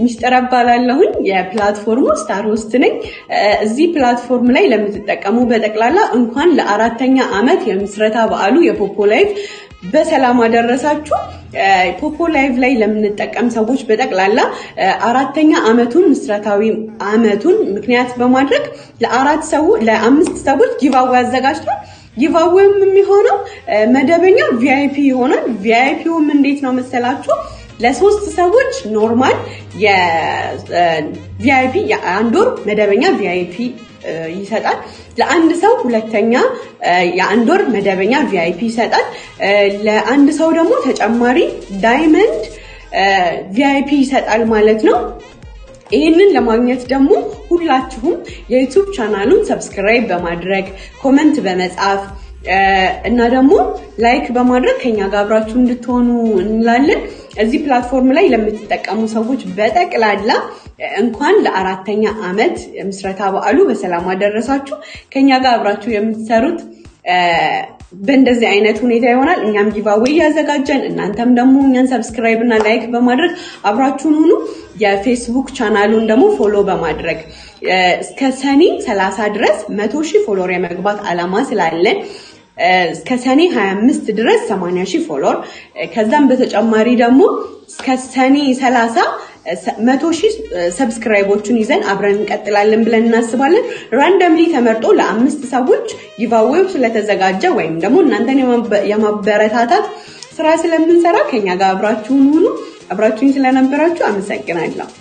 ሚስጥር አባላለሁኝ የፕላትፎርሙ ስታር ሆስት ነኝ። እዚህ ፕላትፎርም ላይ ለምትጠቀሙ በጠቅላላ እንኳን ለአራተኛ ዓመት የምስረታ በዓሉ የፖፖ ላይቭ በሰላም አደረሳችሁ። ፖፖ ላይቭ ላይ ለምንጠቀም ሰዎች በጠቅላላ አራተኛ ዓመቱን ምስረታዊ ዓመቱን ምክንያት በማድረግ ለአምስት ሰዎች ጊቫዌ አዘጋጅቷል። ጊቫዌውም የሚሆነው መደበኛ ቪአይፒ ይሆናል። ቪአይፒውም እንዴት ነው መሰላችሁ? ለሶስት ሰዎች ኖርማል የቪአይፒ የአንድ ወር መደበኛ ቪአይፒ ይሰጣል። ለአንድ ሰው ሁለተኛ የአንድ ወር መደበኛ ቪአይፒ ይሰጣል። ለአንድ ሰው ደግሞ ተጨማሪ ዳይመንድ ቪአይፒ ይሰጣል ማለት ነው። ይሄንን ለማግኘት ደግሞ ሁላችሁም የዩቲዩብ ቻናሉን ሰብስክራይብ በማድረግ ኮሜንት በመጻፍ እና ደግሞ ላይክ በማድረግ ከኛ ጋር አብራችሁ እንድትሆኑ እንላለን። እዚህ ፕላትፎርም ላይ ለምትጠቀሙ ሰዎች በጠቅላላ እንኳን ለአራተኛ ዓመት ምስረታ በዓሉ በሰላም አደረሳችሁ። ከኛ ጋር አብራችሁ የምትሰሩት በእንደዚህ አይነት ሁኔታ ይሆናል። እኛም ጊቫዌ ያዘጋጀን እናንተም ደግሞ እኛን ሰብስክራይብ እና ላይክ በማድረግ አብራችሁን ሁኑ። የፌስቡክ ቻናሉን ደግሞ ፎሎ በማድረግ እስከ ሰኔ 30 ድረስ 100,000 ፎሎወር የመግባት አላማ ስላለን እስከ ሰኔ 25 ድረስ 80,000 ፎሎወር ከዛም በተጨማሪ ደግሞ እስከ ሰኔ 30 100,000 ሰብስክራይቦችን ይዘን አብረን እንቀጥላለን ብለን እናስባለን። ራንደምሊ ተመርጦ ለአምስት ሰዎች ጊቫዌው ስለተዘጋጀ ወይም ደግሞ እናንተን የማበረታታት ስራ ስለምንሰራ ከኛ ጋር አብራችሁን ሁኑ። አብራችሁኝ ስለነበራችሁ አመሰግናለሁ።